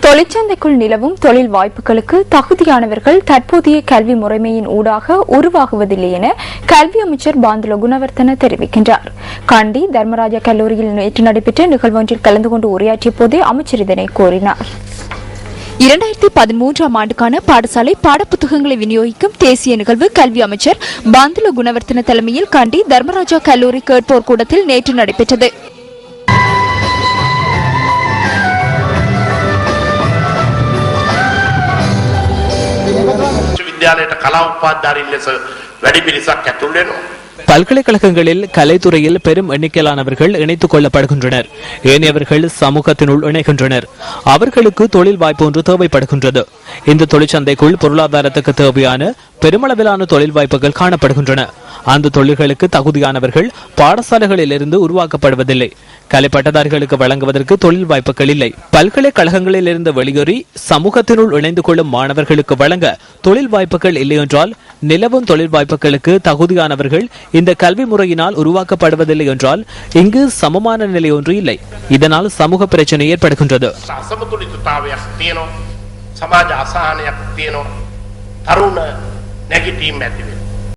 தொழிற்சந்தைக்குள் நிலவும் தொழில் வாய்ப்புகளுக்கு தகுதியானவர்கள் தற்போதைய கல்வி முறைமையின் ஊடாக உருவாகுவதில்லை என கல்வி அமைச்சர் பாந்துல குணவர்த்தன தெரிவிக்கின்றார். கண்டி தர்மராஜா கல்லூரியில் நேற்று நடைபெற்ற நிகழ்வொன்றில் கலந்து கொண்டு உரையாற்றிய போதே அமைச்சர் இதனை கூறினார். 2013ஆம் ஆண்டுக்கான பாடசாலை பாடப்புத்தகங்களை விநியோகிக்கும் தேசிய நிகழ்வு கல்வி அமைச்சர் பாந்துல குணவர்த்தன தலைமையில் கண்டி தர்மராஜா கல்லூரி கேட்போர் கூடத்தில் நேற்று நடைபெற்றது. பல்கலைக்கழகங்களில் கலைத்துறையில் பெரும் எண்ணிக்கையிலானவர்கள் இணைத்துக் கொள்ளப்படுகின்றனர். ஏனையவர்கள் சமூகத்தினுள் இணைகின்றனர். அவர்களுக்கு தொழில் வாய்ப்பு ஒன்று தேவைப்படுகின்றது. இந்த தொழிற்சந்தைக்குள் பொருளாதாரத்துக்கு தேவையான பெருமளவிலான தொழில் வாய்ப்புகள் காணப்படுகின்றன. அந்த தொழில்களுக்கு தகுதியானவர்கள் பாடசாலைகளில் இருந்து உருவாக்கப்படுவதில்லை. கலை பட்டதாரிகளுக்கு வழங்குவதற்கு தொழில் வாய்ப்புகள் இல்லை. பல்கலைக்கழகங்களில் இருந்து வெளியேறி சமூகத்தினுள் இணைந்து கொள்ளும் மாணவர்களுக்கு வழங்க தொழில் வாய்ப்புகள் இல்லை என்றால், நிலவும் தொழில் வாய்ப்புகளுக்கு தகுதியானவர்கள் இந்த கல்வி முறையினால் உருவாக்கப்படுவதில்லை என்றால், இங்கு சமமான நிலை ஒன்று இல்லை. இதனால் சமூக பிரச்சனை ஏற்படுகின்றது. සමාජ අසහනයක් තියෙනවා. තරුණ නැගිටීම් ඇති වෙනවා.